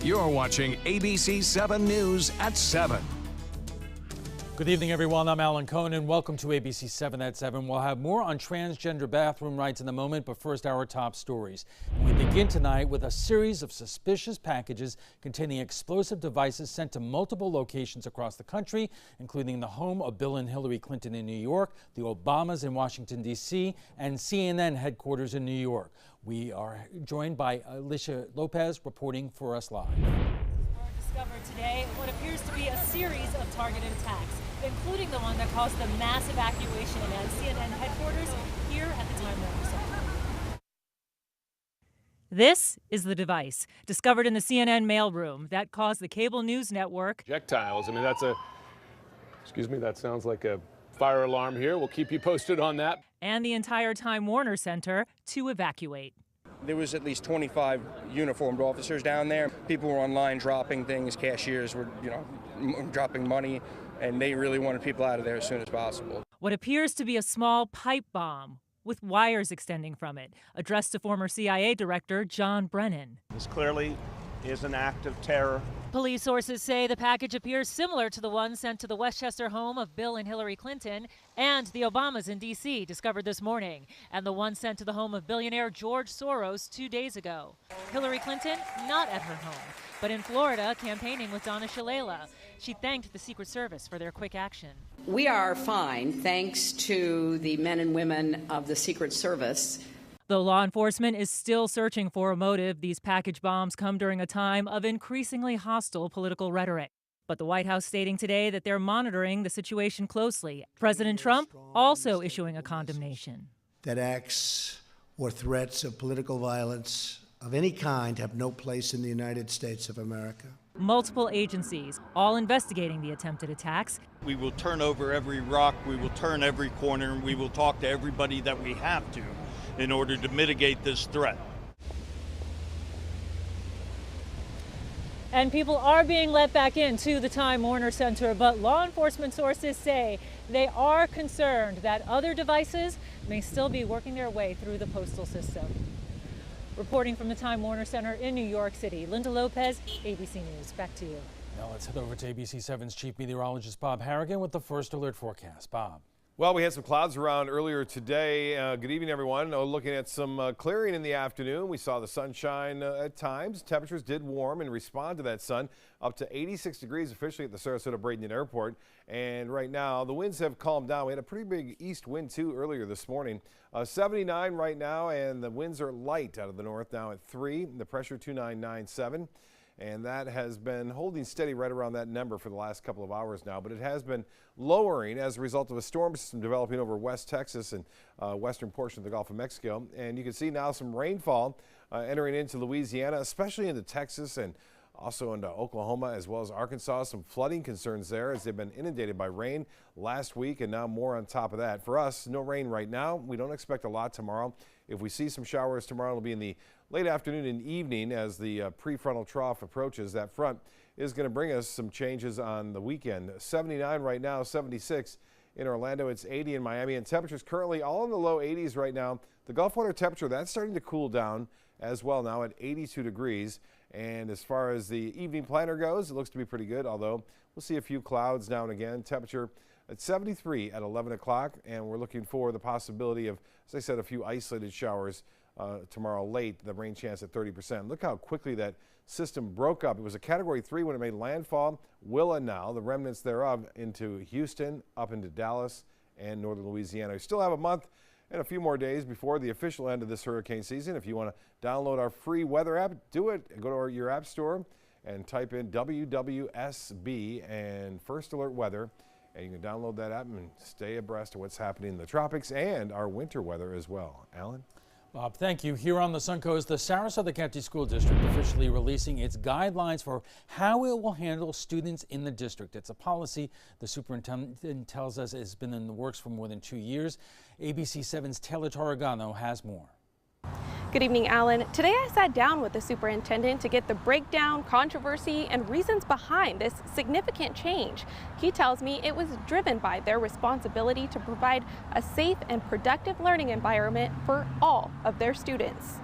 You're watching ABC7 News at 7. Good evening, everyone. I'm Alan Cohn, and welcome to ABC7 at 7. We'll have more on transgender bathroom rights in a moment, but first, our top stories. We begin tonight with a series of suspicious packages containing explosive devices sent to multiple locations across the country, including the home of Bill and Hillary Clinton in New York, the Obamas in Washington, D.C., and CNN headquarters in New York. We are joined by Alicia Lopez reporting for us live. Discovered today what appears to be a series of targeted attacks, including the one that caused the mass evacuation at CNN headquarters here at the Time Warner Center. This is the device discovered in the CNN mailroom that caused the cable news network. Projectiles. I mean, that sounds like a fire alarm here. We'll keep you posted on that. And the entire Time Warner Center to evacuate. There was at least 25 uniformed officers down there. People were online dropping things. Cashiers were, dropping money, and they really wanted people out of there as soon as possible. What appears to be a small pipe bomb with wires extending from it, addressed to former CIA Director John Brennan. This clearly is an act of terror. Police sources say the package appears similar to the one sent to the Westchester home of Bill and Hillary Clinton and the Obamas in D.C. discovered this morning, and the one sent to the home of billionaire George Soros 2 days ago. Hillary Clinton not at her home, but in Florida campaigning with Donna Shalala. She thanked the Secret Service for their quick action. We are fine thanks to the men and women of the Secret Service. Though law enforcement is still searching for a motive, these package bombs come during a time of increasingly hostile political rhetoric. But the White House stating today that they're monitoring the situation closely. President Trump also issuing a condemnation. That acts or threats of political violence of any kind have no place in the United States of America. Multiple agencies all investigating the attempted attacks. We will turn over every rock, we will turn every corner, and we will talk to everybody that we have to in order to mitigate this threat. And people are being let back into the Time Warner Center, but law enforcement sources say they are concerned that other devices may still be working their way through the postal system. Reporting from the Time Warner Center in New York City, Linda Lopez, ABC News. Back to you. Now let's head over to ABC7's Chief Meteorologist Bob Harrigan with the first alert forecast. Bob. Well, we had some clouds around earlier today. Good evening, everyone. Looking at some clearing in the afternoon. We saw the sunshine at times. Temperatures did warm and respond to that sun, up to 86 degrees officially at the Sarasota-Bradenton Airport. And right now, the winds have calmed down. We had a pretty big east wind, too, earlier this morning. 79 right now, and the winds are light out of the north now at 3. The pressure 2997. And that has been holding steady right around that number for the last couple of hours now, but it has been lowering as a result of a storm system developing over West Texas and western portion of the Gulf of Mexico. And you can see now some rainfall entering into Louisiana, especially into Texas and also into Oklahoma as well as Arkansas. Some flooding concerns there as they've been inundated by rain last week, and now more on top of that. For us, no rain right now. We don't expect a lot tomorrow. If we see some showers tomorrow, it'll be in the late afternoon and evening as the prefrontal trough approaches. That front is going to bring us some changes on the weekend. 79 right now, 76 in Orlando. It's 80 in Miami, and temperatures currently all in the low 80s right now. The Gulf water temperature, that's starting to cool down as well now at 82 degrees. And as far as the evening planner goes, it looks to be pretty good, although we'll see a few clouds now and again. Temperature at 73 at 11 o'clock, and we're looking for the possibility of, as I said, a few isolated showers tomorrow late. The rain chance at 30%. Look how quickly that system broke up. It was a Category 3 when it made landfall. Willa now, the remnants thereof, into Houston, up into Dallas, and northern Louisiana. We still have a month and a few more days before the official end of this hurricane season. If you want to download our free weather app, do it. Go to your app store and type in WWSB and First Alert Weather, and you can download that app and stay abreast of what's happening in the tropics and our winter weather as well. Alan? Bob, thank you. Here on the Suncoast, the Sarasota County School District officially releasing its guidelines for how it will handle students in the district. It's a policy the superintendent tells us has been in the works for more than 2 years. ABC7's Taylor Torregano has more. Good evening, Alan. Today I sat down with the superintendent to get the breakdown, controversy, and reasons behind this significant change. He tells me it was driven by their responsibility to provide a safe and productive learning environment for all of their students.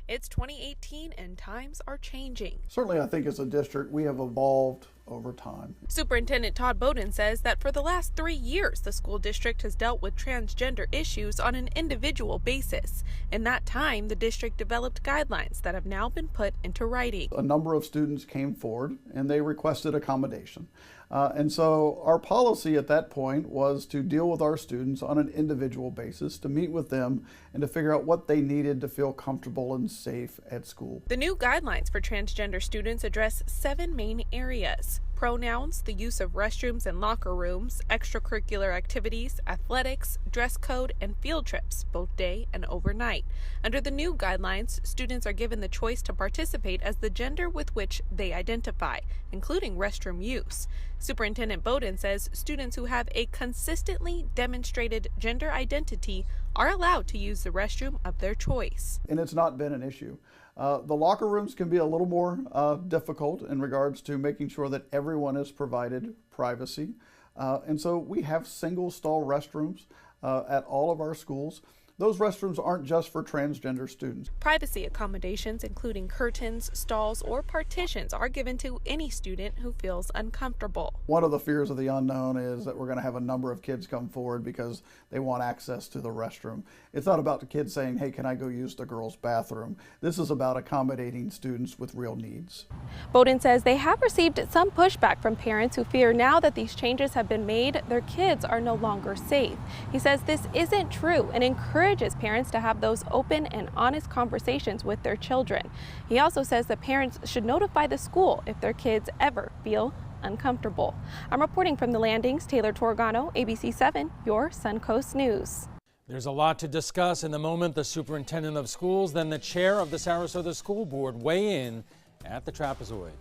It's 2018 and times are changing. Certainly, I think as a district, we have evolved over time. Superintendent Todd Bowden says that for the last 3 years, the school district has dealt with transgender issues on an individual basis. In that time, the district developed guidelines that have now been put into writing. A number of students came forward and they requested accommodation. And so our policy at that point was to deal with our students on an individual basis, to meet with them and to figure out what they needed to feel comfortable and safe at school. The new guidelines for transgender students address 7 main areas: pronouns, the use of restrooms and locker rooms, extracurricular activities, athletics, dress code, and field trips, both day and overnight. Under the new guidelines, students are given the choice to participate as the gender with which they identify, including restroom use. Superintendent Bowden says students who have a consistently demonstrated gender identity are allowed to use the restroom of their choice. And it's not been an issue. The locker rooms can be a little more difficult in regards to making sure that everyone is provided privacy. And so we have single stall restrooms at all of our schools. Those restrooms aren't just for transgender students. Privacy accommodations, including curtains, stalls, or partitions, are given to any student who feels uncomfortable. One of the fears of the unknown is that we're going to have a number of kids come forward because they want access to the restroom. It's not about the kids saying, hey, can I go use the girls' bathroom? This is about accommodating students with real needs. Bowden says they have received some pushback from parents who fear now that these changes have been made, their kids are no longer safe. He says this isn't true and encourages parents to have those open and honest conversations with their children. He also says that parents should notify the school if their kids ever feel uncomfortable. I'm reporting from the Landings, Taylor Torgano, ABC7, your Suncoast News. There's a lot to discuss. In the moment, the superintendent of schools, then the chair of the Sarasota School Board weigh in at the trapezoid.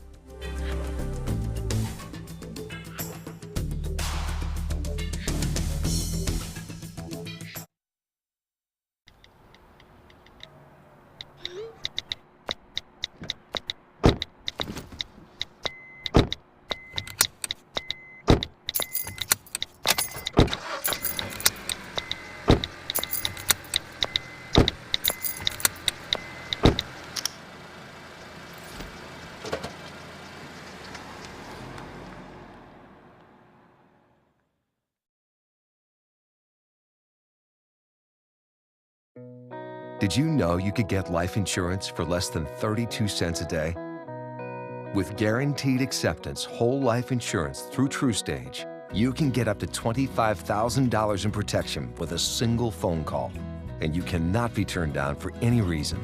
Did you know you could get life insurance for less than 32 cents a day? With guaranteed acceptance whole life insurance through TruStage, you can get up to $25,000 in protection with a single phone call, and you cannot be turned down for any reason.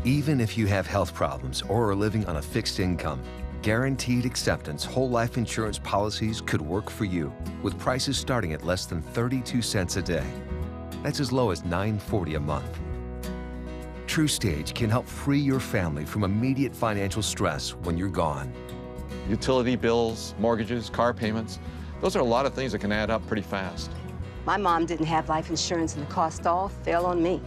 Even if you have health problems or are living on a fixed income, guaranteed acceptance whole life insurance policies could work for you, with prices starting at less than 32 cents a day. That's as low as $9.40 a month. TruStage can help free your family from immediate financial stress when you're gone. Utility bills, mortgages, car payments, those are a lot of things that can add up pretty fast. My mom didn't have life insurance and the cost all fell on me.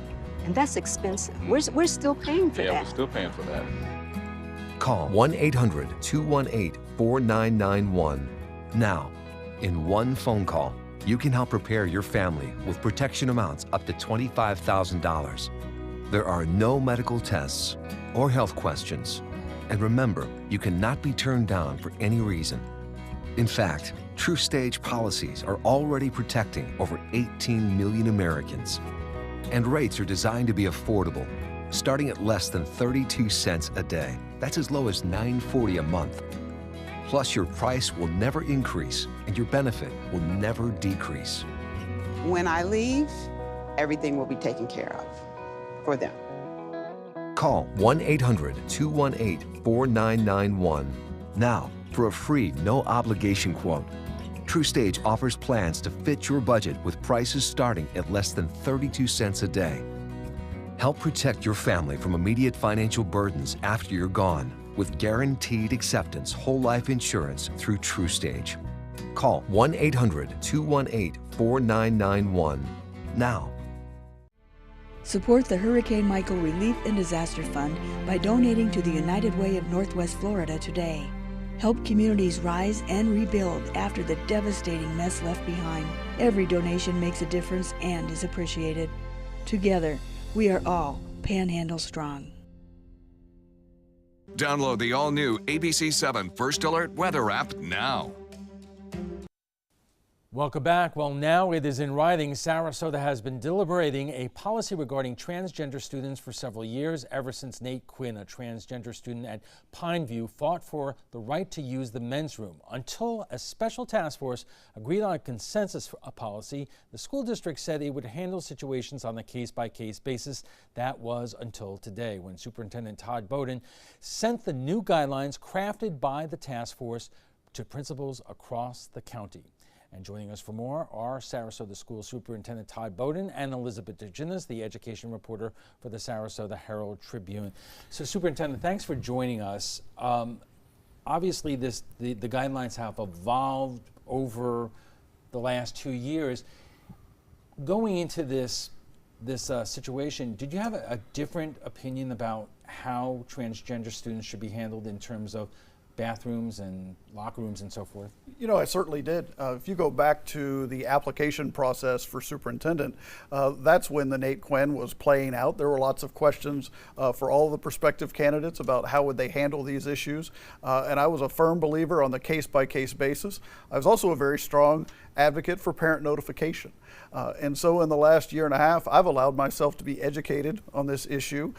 And that's expensive. We're still paying for that. Yeah, we're still paying for that. Call 1-800-218-4991 now. In one phone call, you can help prepare your family with protection amounts up to $25,000. There are no medical tests or health questions. And remember, you cannot be turned down for any reason. In fact, TruStage policies are already protecting over 18 million Americans. And rates are designed to be affordable, starting at less than 32 cents a day. That's as low as $9.40 a month. Plus, your price will never increase and your benefit will never decrease. When I leave, everything will be taken care of for them. Call 1-800-218-4991 now for a free, no-obligation quote. TruStage offers plans to fit your budget with prices starting at less than 32 cents a day. Help protect your family from immediate financial burdens after you're gone with guaranteed acceptance whole life insurance through TruStage. Call 1-800-218-4991 now. Support the Hurricane Michael Relief and Disaster Fund by donating to the United Way of Northwest Florida today. Help communities rise and rebuild after the devastating mess left behind. Every donation makes a difference and is appreciated. Together, we are all Panhandle strong. Download the all-new ABC7 First Alert Weather app now. Welcome back. Well, now it is in writing. Sarasota has been deliberating a policy regarding transgender students for several years, ever since Nate Quinn, a transgender student at Pineview, fought for the right to use the men's room. Until a special task force agreed on a consensus for a policy, the school district said it would handle situations on a case-by-case basis. That was until today, when Superintendent Todd Bowden sent the new guidelines crafted by the task force to principals across the county. And joining us for more are Sarasota School Superintendent Todd Bowden and Elizabeth DeGinnis, the education reporter for the Sarasota Herald Tribune. So, Superintendent, thanks for joining us. Obviously, the guidelines have evolved over the last 2 years. Going into this situation, did you have a different opinion about how transgender students should be handled in terms of bathrooms and locker rooms and so forth? You know, I certainly did. If you go back to the application process for superintendent, that's when the Nate Quinn was playing out. There were lots of questions for all the prospective candidates about how would they handle these issues. And I was a firm believer on the case-by-case basis. I was also a very strong advocate for parent notification. And so in the last year and a half, I've allowed myself to be educated on this issue,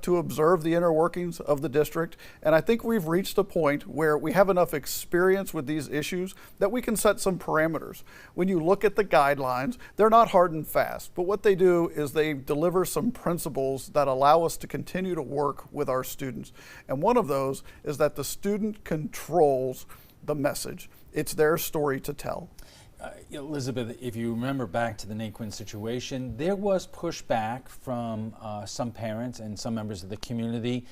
to observe the inner workings of the district. And I think we've reached a point where we have enough experience with these issues that we can set some parameters. When you look at the guidelines, they're not hard and fast, but what they do is they deliver some principles that allow us to continue to work with our students. And one of those is that the student controls the message. It's their story to tell. Elizabeth, if you remember back to the Nate Quinn situation, there was pushback from some parents and some members of the community.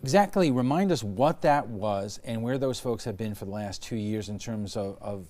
Exactly, remind us what that was and where those folks have been for the last 2 years in terms of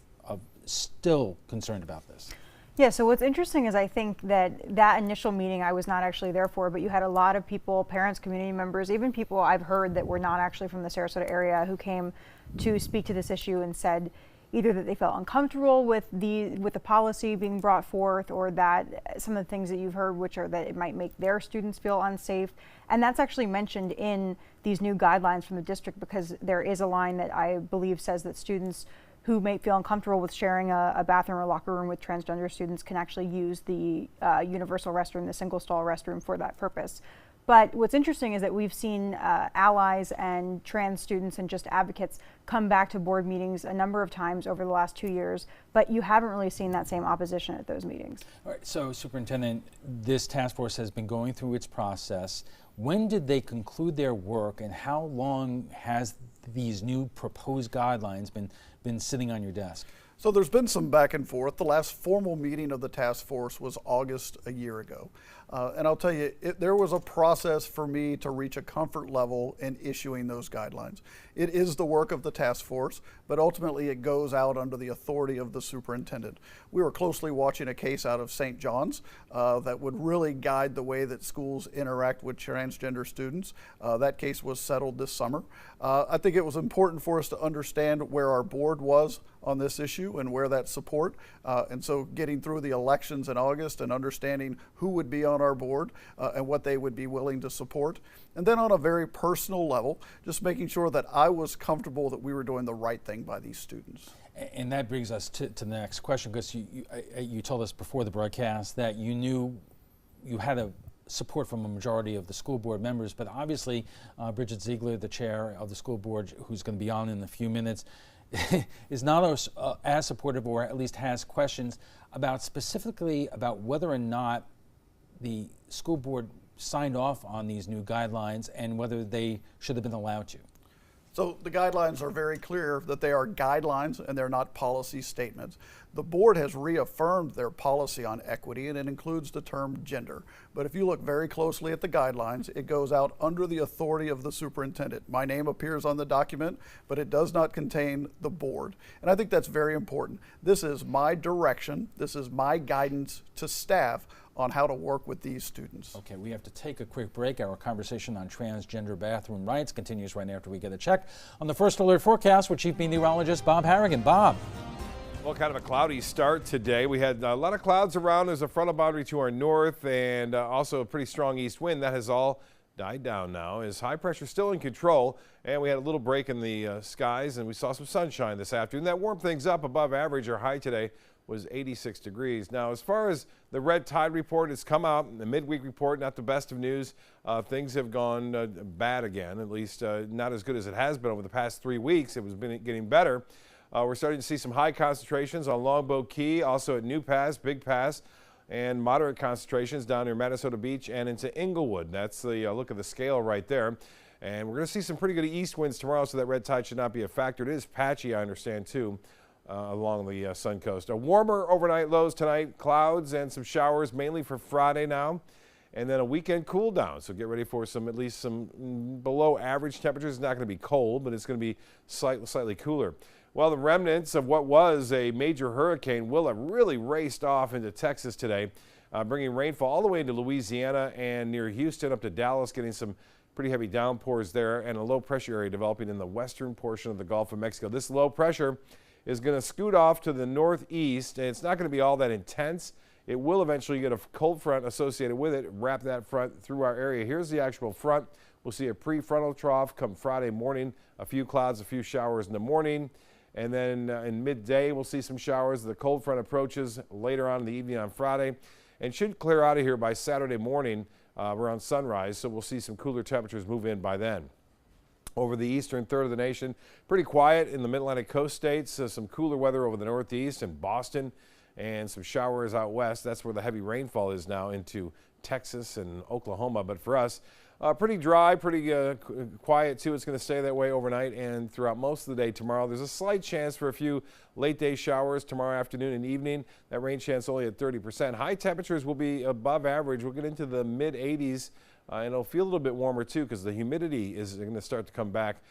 still concerned about this. Yeah, so what's interesting is I think that initial meeting I was not actually there for, but you had a lot of people, parents, community members, even people I've heard that were not actually from the Sarasota area who came to speak to this issue and said either that they felt uncomfortable with the policy being brought forth, or that some of the things that you've heard, which are that it might make their students feel unsafe. And that's actually mentioned in these new guidelines from the district, because there is a line that I believe says that students who may feel uncomfortable with sharing a bathroom or locker room with transgender students can actually use the universal restroom, the single stall restroom, for that purpose. But what's interesting is that we've seen allies and trans students and just advocates come back to board meetings a number of times over the last 2 years, but you haven't really seen that same opposition at those meetings. All right, so Superintendent, this task force has been going through its process. When did they conclude their work, and how long has these new proposed guidelines been sitting on your desk? So there's been some back and forth. The last formal meeting of the task force was August a year ago. And I'll tell you, there was a process for me to reach a comfort level in issuing those guidelines. It is the work of the task force, but ultimately it goes out under the authority of the superintendent. We were closely watching a case out of St. John's that would really guide the way that schools interact with transgender students. That case was settled this summer. I think it was important for us to understand where our board was on this issue and where that support. And so getting through the elections in August and understanding who would be on our board and what they would be willing to support. And then on a very personal level, just making sure that I was comfortable that we were doing the right thing by these students. And that brings us to the next question, because you told us before the broadcast that you knew you had a support from a majority of the school board members, but obviously Bridget Ziegler, the chair of the school board, who's going to be on in a few minutes, is not as supportive, or at least has questions about specifically about whether or not the school board signed off on these new guidelines and whether they should have been allowed to. So the guidelines are very clear that they are guidelines and they're not policy statements. The board has reaffirmed their policy on equity, and it includes the term gender. But if you look very closely at the guidelines, it goes out under the authority of the superintendent. My name appears on the document, but it does not contain the board. And I think that's very important. This is my direction. This is my guidance to staff on how to work with these students. Okay, we have to take a quick break. Our conversation on transgender bathroom rights continues right after we get a check on the First Alert forecast with Chief Meteorologist Bob Harrigan. Bob. Well, kind of a cloudy start today. We had a lot of clouds around. There's a frontal boundary to our north and also a pretty strong east wind. That has all died down now. Is high pressure still in control? And we had a little break in the skies, and we saw some sunshine this afternoon. That warmed things up above average. Our high today was 86 degrees. Now, as far as the red tide report, it's come out, the midweek report, not the best of news. Things have gone bad again, at least not as good as it has been over the past 3 weeks. It was getting better. We're starting to see some high concentrations on Longboat Key, also at New Pass, Big Pass, and moderate concentrations down near Minnesota Beach and into Inglewood. That's the look of the scale right there. And we're going to see some pretty good east winds tomorrow, so that red tide should not be a factor. It is patchy, I understand, too, along the sun coast. Warmer overnight lows tonight, clouds and some showers, mainly for Friday now. And then a weekend cool down, so get ready for at least some below average temperatures. It's not going to be cold, but it's going to be slightly cooler. Well, the remnants of what was a major hurricane will have really raced off into Texas today, bringing rainfall all the way into Louisiana and near Houston up to Dallas, getting some pretty heavy downpours there, and a low pressure area developing in the western portion of the Gulf of Mexico. This low pressure is going to scoot off to the northeast, and it's not going to be all that intense. It will eventually get a cold front associated with it, wrap that front through our area. Here's the actual front. We'll see a prefrontal trough come Friday morning, a few clouds, a few showers in the morning. And then in midday, we'll see some showers. The cold front approaches later on in the evening on Friday and should clear out of here by Saturday morning around sunrise. So we'll see some cooler temperatures move in by then. Over the eastern third of the nation, pretty quiet in the mid-Atlantic coast states. Some cooler weather over the northeast and Boston, and some showers out west. That's where the heavy rainfall is now into Texas and Oklahoma. But for us, pretty dry, pretty quiet too. It's going to stay that way overnight and throughout most of the day tomorrow. There's a slight chance for a few late day showers tomorrow afternoon and evening. That rain chance only at 30%. High temperatures will be above average. We'll get into the mid 80s and it'll feel a little bit warmer too because the humidity is going to start to come back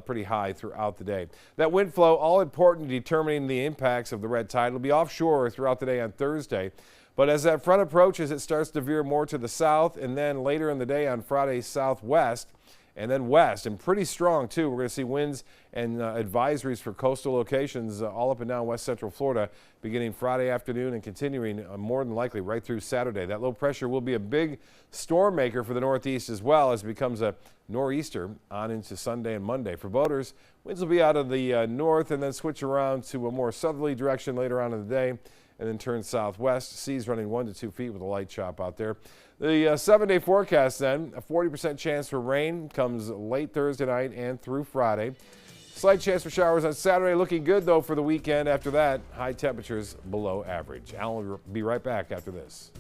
pretty high throughout the day. That wind flow, all important in determining the impacts of the red tide. It'll be offshore throughout the day on Thursday. But as that front approaches, it starts to veer more to the south, and then later in the day on Friday, southwest, and then west, and pretty strong too. We're going to see winds and advisories for coastal locations all up and down west central Florida beginning Friday afternoon and continuing more than likely right through Saturday. That low pressure will be a big storm maker for the northeast as well, as it becomes a nor'easter on into Sunday and Monday. For boaters, winds will be out of the north and then switch around to a more southerly direction later on in the day, and then turn southwest. Seas running 1 to 2 feet with a light chop out there. The 7-day forecast then, a 40% chance for rain comes late Thursday night and through Friday. Slight chance for showers on Saturday. Looking good though for the weekend. After that, high temperatures below average. Alan will be right back after this.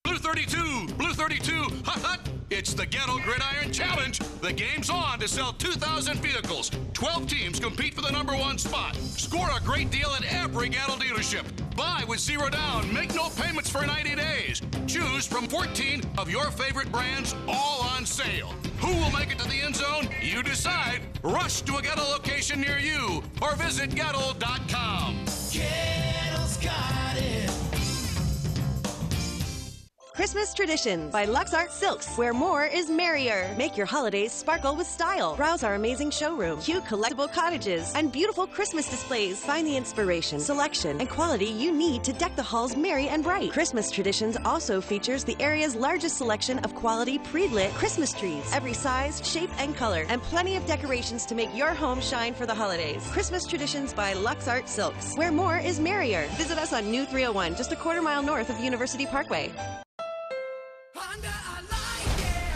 Blue 32, Blue 32, hot, hot. It's the Gatto Gridiron Challenge. The game's on to sell 2,000 vehicles. 12 teams compete for the #1 spot. Score a great deal at every Gatto dealership. Buy with 0 down. Make no payments for 90 days. Choose from 14 of your favorite brands, all on sale. Who will make it to the end zone? You decide. Rush to a Gatto location near you or visit Gatto.com. Gatto's got it. Christmas Traditions by Lux Art Silks, where more is merrier. Make your holidays sparkle with style. Browse our amazing showroom, cute collectible cottages, and beautiful Christmas displays. Find the inspiration, selection, and quality you need to deck the halls merry and bright. Christmas Traditions also features the area's largest selection of quality pre-lit Christmas trees, every size, shape, and color, and plenty of decorations to make your home shine for the holidays. Christmas Traditions by Lux Art Silks, where more is merrier. Visit us on New 301, just a quarter-mile north of University Parkway.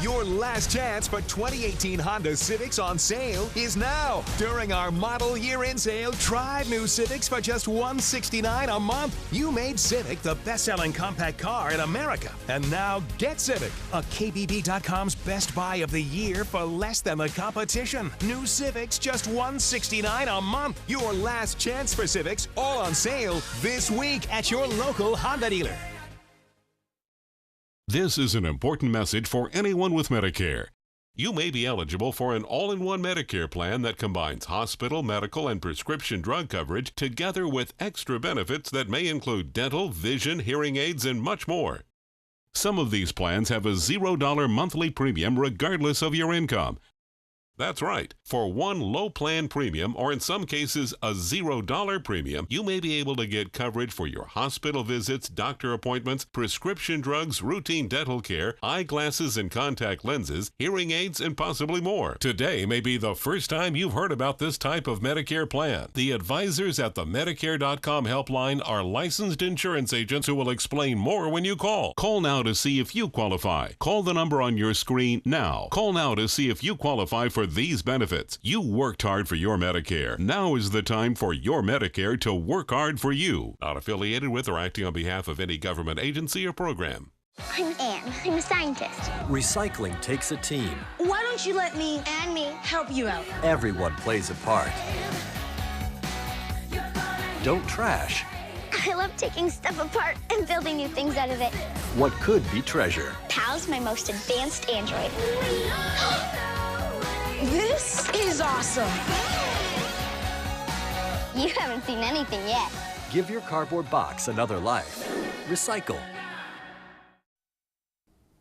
Your last chance for 2018 Honda Civics on sale is now. During our model year-end sale, try new Civics for just $169 a month. You made Civic the best-selling compact car in America. And now get Civic, a KBB.com's best buy of the year for less than the competition. New Civics just $169 a month. Your last chance for Civics, all on sale this week at your local Honda dealer. This is an important message for anyone with Medicare. You may be eligible for an all-in-one Medicare plan that combines hospital, medical, and prescription drug coverage together with extra benefits that may include dental, vision, hearing aids, and much more. Some of these plans have a $0 monthly premium regardless of your income. That's right. For one low plan premium, or in some cases a $0 premium, you may be able to get coverage for your hospital visits, doctor appointments, prescription drugs, routine dental care, eyeglasses and contact lenses, hearing aids, and possibly more. Today may be the first time you've heard about this type of Medicare plan. The advisors at the Medicare.com helpline are licensed insurance agents who will explain more when you call. Call now to see if you qualify. Call the number on your screen now. Call now to see if you qualify for these benefits. You worked hard for your Medicare. Now is the time for your Medicare to work hard for you. Not affiliated with or acting on behalf of any government agency or program. I'm Anne. I'm a scientist. Recycling takes a team. Why don't you let me and me help you out? Everyone plays a part. Don't trash I love taking stuff apart and building new things out of it. what could be treasure. Pal's my most advanced android. This is awesome. You haven't seen anything yet. Give your cardboard box another life. Recycle.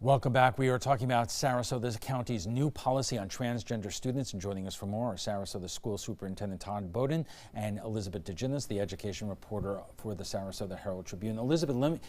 Welcome back. We are talking about Sarasota County's new policy on transgender students. And joining us for more are Sarasota School Superintendent Todd Bowden and Elizabeth DeGinnis, the education reporter for the Sarasota Herald Tribune. Elizabeth, let me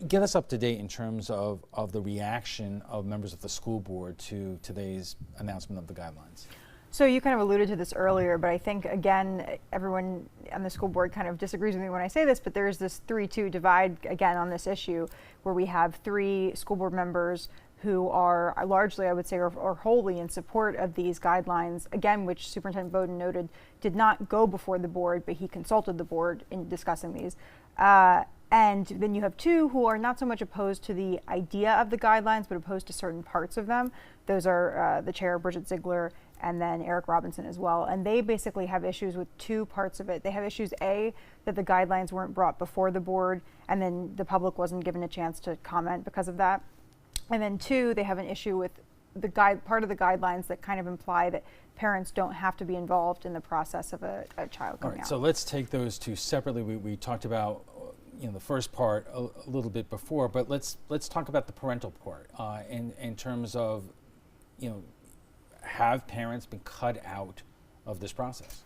get us up to date in terms of the reaction of members of the school board to today's announcement of the guidelines. So you kind of alluded to this earlier, but I think, again, everyone on the school board kind of disagrees with me when I say this, but there's this 3-2 divide, again, on this issue, where we have 3 school board members who are largely, I would say, or wholly in support of these guidelines, again, which Superintendent Bowden noted did not go before the board, but he consulted the board in discussing these. And then you have 2 who are not so much opposed to the idea of the guidelines, but opposed to certain parts of them. Those are the chair, Bridget Ziegler, and then Eric Robinson as well. And they basically have issues with 2 parts of it. They have issues, A, that the guidelines weren't brought before the board, and then the public wasn't given a chance to comment because of that. And then 2, they have an issue with the part of the guidelines that kind of imply that parents don't have to be involved in the process of a child coming out. So let's take those 2 separately. We talked about the first part a little bit before, but let's talk about the parental part in terms of, have parents been cut out of this process?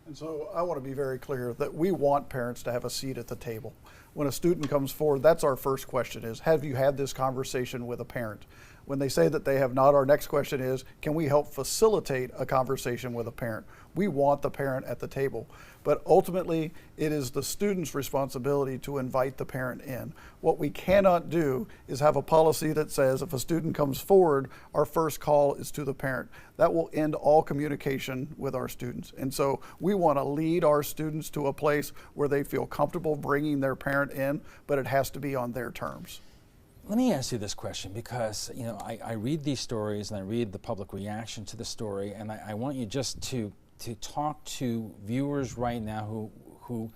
And so I want to be very clear that we want parents to have a seat at the table. When a student comes forward, that's our first question is, have you had this conversation with a parent? When they say that they have not, our next question is, can we help facilitate a conversation with a parent? We want the parent at the table, but ultimately it is the student's responsibility to invite the parent in. What we cannot do is have a policy that says if a student comes forward, our first call is to the parent. That will end all communication with our students. And so we want to lead our students to a place where they feel comfortable bringing their parent in, but it has to be on their terms. Let me ask you this question because, I read these stories and I read the public reaction to the story, and I want you just to talk to viewers right now who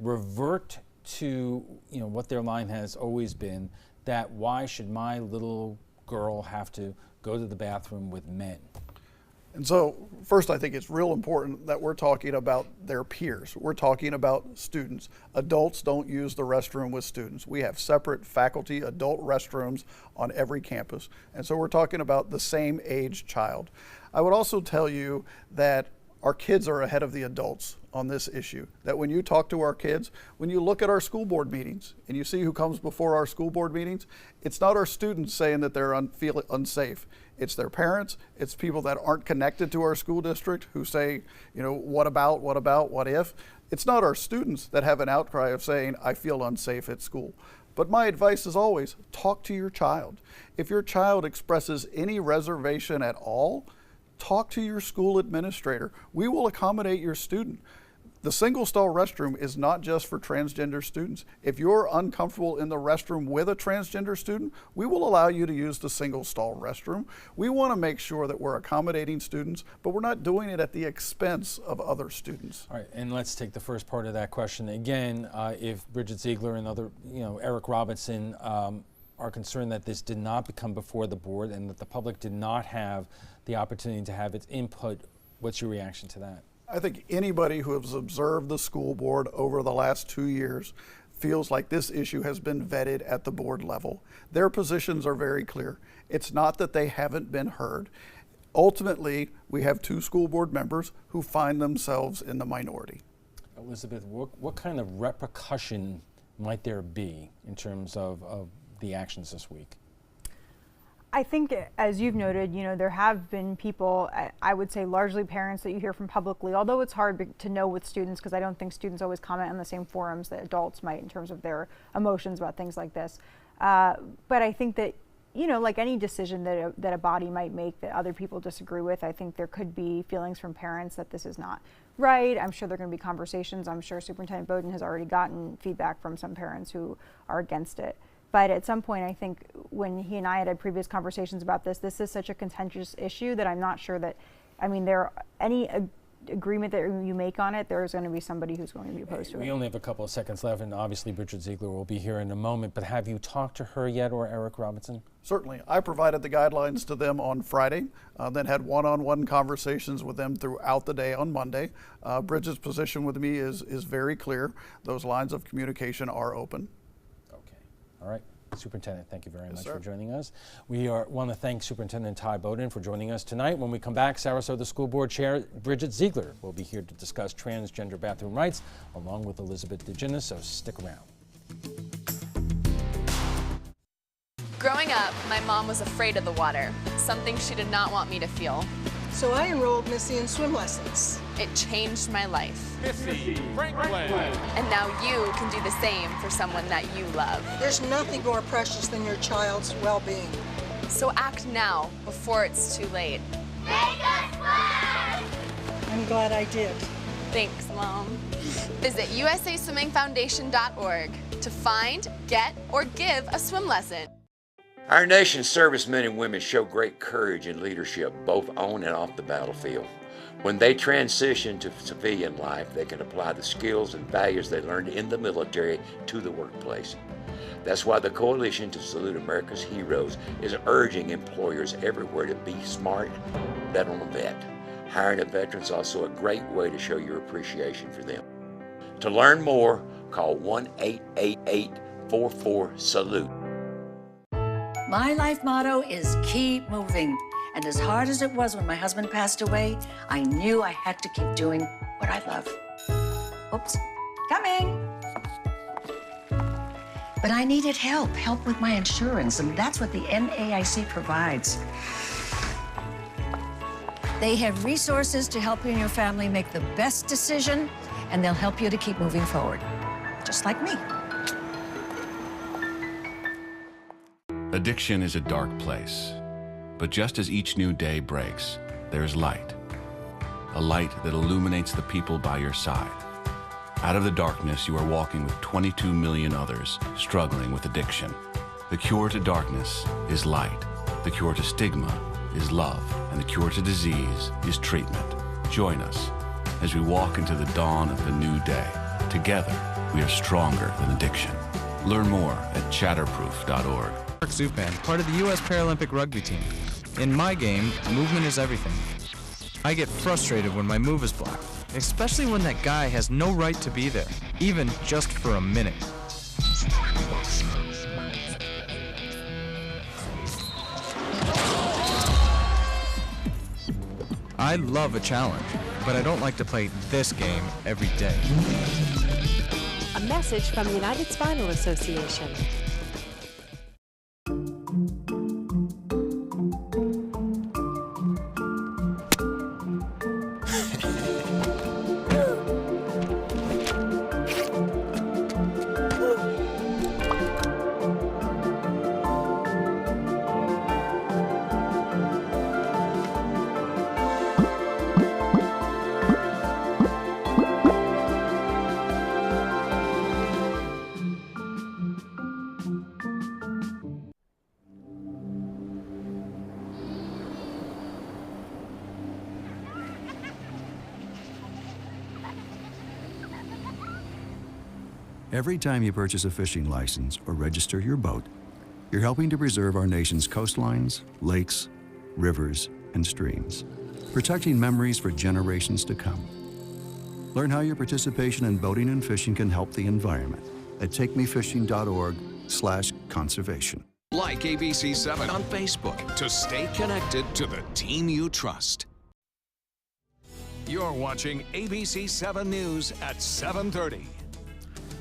revert to, what their line has always been, that why should my little girl have to go to the bathroom with men? And so, first, I think it's real important that we're talking about their peers. We're talking about students. Adults don't use the restroom with students. We have separate faculty adult restrooms on every campus. And so we're talking about the same age child. I would also tell you that our kids are ahead of the adults on this issue. That when you talk to our kids, when you look at our school board meetings and you see who comes before our school board meetings, it's not our students saying that they're feel unsafe. It's their parents, it's people that aren't connected to our school district who say, what about, what if? It's not our students that have an outcry of saying, I feel unsafe at school. But my advice is always, talk to your child. If your child expresses any reservation at all, talk to your school administrator. We will accommodate your student. The single stall restroom is not just for transgender students. If you're uncomfortable in the restroom with a transgender student, we will allow you to use the single stall restroom. We want to make sure that we're accommodating students, but we're not doing it at the expense of other students. All right, and let's take the first part of that question again. If Bridget Ziegler and Eric Robinson are concerned that this did not become before the board and that the public did not have the opportunity to have its input, what's your reaction to that? I think anybody who has observed the school board over the last 2 years feels like this issue has been vetted at the board level. Their positions are very clear. It's not that they haven't been heard. ultimately, we have 2 school board members who find themselves in the minority. Elizabeth, what kind of repercussion might there be in terms of the actions this week? I think, as you've noted, there have been people, I would say largely parents, that you hear from publicly, although it's hard to know with students because I don't think students always comment on the same forums that adults might in terms of their emotions about things like this. But I think that, like any decision that a body might make that other people disagree with, I think there could be feelings from parents that this is not right. I'm sure there are going to be conversations. I'm sure Superintendent Bowden has already gotten feedback from some parents who are against it. But at some point, I think when he and I had previous conversations about this is such a contentious issue that I'm not sure that, any agreement that you make on it, there's going to be somebody who's going to be opposed to it. We only have a couple of seconds left, and obviously Bridget Ziegler will be here in a moment, but have you talked to her yet, or Eric Robinson? Certainly. I provided the guidelines to them on Friday, then had one-on-one conversations with them throughout the day on Monday. Bridget's position with me is very clear. Those lines of communication are open. All right, Superintendent, thank you very much for joining us. We want to thank Superintendent Ty Bowden for joining us tonight. When we come back, Sarasota School Board Chair Bridget Ziegler will be here to discuss transgender bathroom rights, along with Elizabeth DeGinnis, so stick around. Growing up, my mom was afraid of the water, something she did not want me to feel. So I enrolled Missy in swim lessons. It changed my life. Missy Franklin. And now you can do the same for someone that you love. There's nothing more precious than your child's well-being. So act now, before it's too late. Make us swim! I'm glad I did. Thanks, Mom. Visit usaswimmingfoundation.org to find, get, or give a swim lesson. Our nation's servicemen and women show great courage and leadership, both on and off the battlefield. When they transition to civilian life, they can apply the skills and values they learned in the military to the workplace. That's why the Coalition to Salute America's Heroes is urging employers everywhere to be smart, bet on a vet. Hiring a veteran is also a great way to show your appreciation for them. To learn more, call 1-888-44-SALUTE. My life motto is keep moving. And as hard as it was when my husband passed away, I knew I had to keep doing what I love. Oops, coming. But I needed help with my insurance, and that's what the NAIC provides. They have resources to help you and your family make the best decision, and they'll help you to keep moving forward, just like me. Addiction is a dark place, but just as each new day breaks, there is light. A light that illuminates the people by your side. Out of the darkness, you are walking with 22 million others struggling with addiction. The cure to darkness is light. The cure to stigma is love. And the cure to disease is treatment. Join us as we walk into the dawn of a new day. Together, we are stronger than addiction. Learn more at chatterproof.org. Zupan, part of the U.S. Paralympic rugby team. In my game, movement is everything. I get frustrated when my move is blocked, especially when that guy has no right to be there, even just for a minute. I love a challenge, but I don't like to play this game every day. A message from the United Spinal Association. Every time you purchase a fishing license or register your boat, you're helping to preserve our nation's coastlines, lakes, rivers, and streams, protecting memories for generations to come. Learn how your participation in boating and fishing can help the environment at takemefishing.org/conservation. Like ABC7 on Facebook to stay connected to the team you trust. You're watching ABC7 News at 7:30.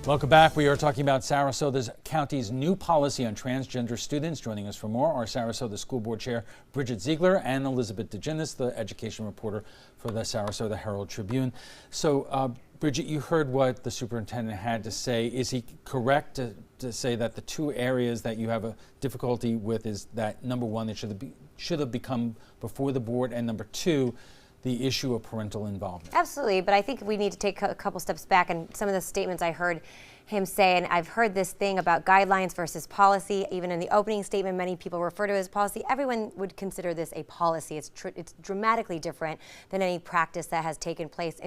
Welcome back. We are talking about Sarasota County's new policy on transgender students. Joining us for more are Sarasota School Board Chair Bridget Ziegler and Elizabeth DeGinnis, the education reporter for the Sarasota Herald Tribune. So, Bridget, you heard what the superintendent had to say. Is he correct to say that the two areas that you have a difficulty with is that, number one, it should have become before the board, and number two, the issue of parental involvement? Absolutely, but I think we need to take a couple steps back, and some of the statements I heard him say, and I've heard this thing about guidelines versus policy. Even in the opening statement, many people refer to it as policy. Everyone would consider this a policy. It's dramatically different than any practice that has taken place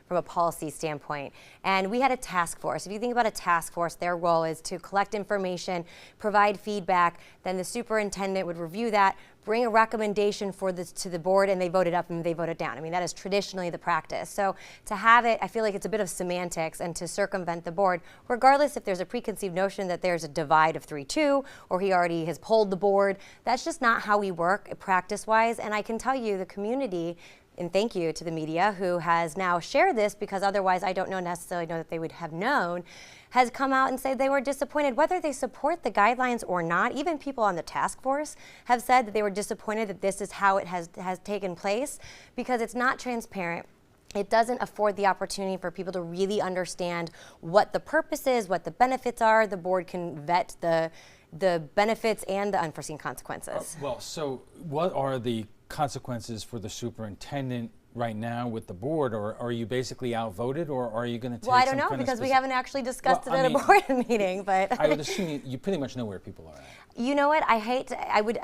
from a policy standpoint. And we had a task force. If you think about a task force, their role is to collect information, provide feedback, then the superintendent would review that, bring a recommendation to the board, and they vote it up and they vote it down. I mean, that is traditionally the practice. So to have it, I feel like it's a bit of semantics and to circumvent the board, regardless if there's a preconceived notion that there's a divide of 3-2 or he already has polled the board. That's just not how we work practice-wise. And I can tell you the community, and thank you to the media who has now shared this, because otherwise I don't necessarily know that they would have known, has come out and said they were disappointed, whether they support the guidelines or not. Even people on the task force have said that they were disappointed that this is how it has taken place, because it's not transparent. It doesn't afford the opportunity for people to really understand what the purpose is, what the benefits are. The board can vet the benefits and the unforeseen consequences. Well, so what are the consequences for the superintendent right now with the board, or are you basically outvoted, or are you going to take Well, I don't know, because we haven't actually discussed it at a board meeting, but I would assume you pretty much know where people are at. You know what? I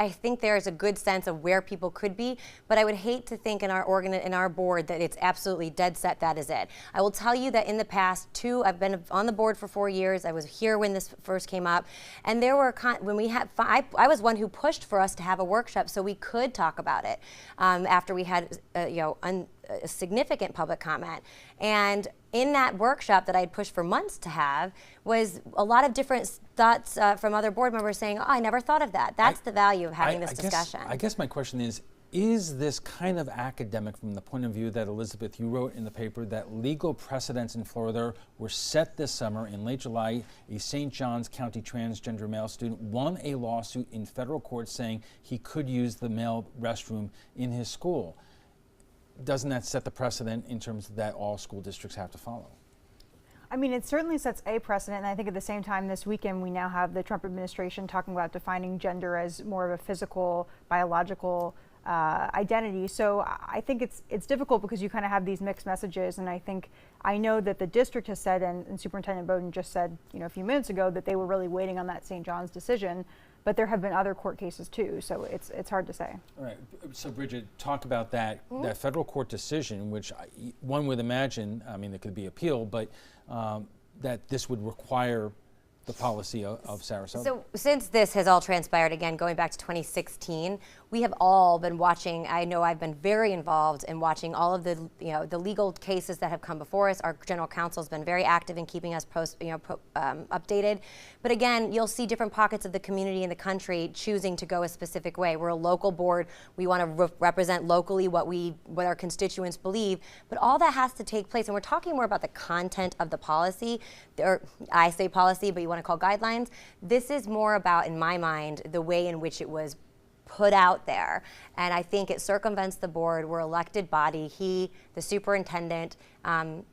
think there is a good sense of where people could be, but I would hate to think in our board that it's absolutely dead set that is it. I will tell you that in the past, I've been on the board for 4 years. I was here when this first came up, and there were I was one who pushed for us to have a workshop so we could talk about it after we had a significant public comment. And in that workshop that I had pushed for months to have was a lot of different thoughts from other board members saying, oh, I never thought of that. That's the value of having this discussion. I guess my question is this kind of academic from the point of view that, Elizabeth, you wrote in the paper that legal precedents in Florida were set this summer? In late July, a St. Johns County transgender male student won a lawsuit in federal court saying he could use the male restroom in his school. Doesn't that set the precedent in terms of that all school districts have to follow? I mean, it certainly sets a precedent, and I think at the same time this weekend we now have the Trump administration talking about defining gender as more of a physical, biological identity. So I think it's difficult because you kind of have these mixed messages, and I know that the district has said, and Superintendent Bowden just said, a few minutes ago, that they were really waiting on that St. John's decision. But there have been other court cases too, so it's hard to say. All right. So Bridget, talk about that federal court decision, which one would imagine, I mean, it could be appealed, but that this would require the policy of Sarasota. So since this has all transpired, again, going back to 2016, we have all been watching. I know I've been very involved in watching all of the legal cases that have come before us. Our general counsel has been very active in keeping us updated. But again, you'll see different pockets of the community in the country choosing to go a specific way. We're a local board. We want to represent locally what our constituents believe. But all that has to take place, and we're talking more about the content of the policy. Or I say policy, but you want to call guidelines. This is more about, in my mind, the way in which it was put out there. And I think it circumvents the board. We're elected body. The superintendent,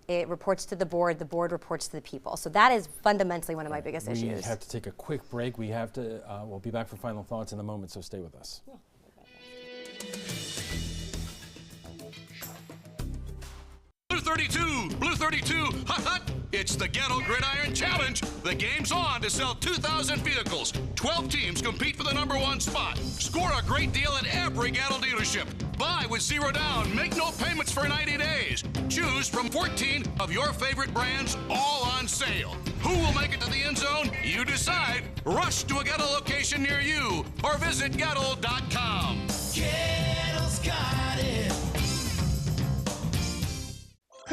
it reports to the board reports to the people. So that is fundamentally one of my biggest issues. We have to take a quick break. We'll be back for final thoughts in a moment, so stay with us. Yeah. Blue 32, hot, hot. It's the Ghetto Gridiron Challenge. The game's on to sell 2,000 vehicles. 12 teams compete for the #1 spot. Score a great deal at every Ghetto dealership. Buy with 0 down. Make no payments for 90 days. Choose from 14 of your favorite brands, all on sale. Who will make it to the end zone? You decide. Rush to a Ghetto location near you or visit Ghetto.com. Ghetto's got it.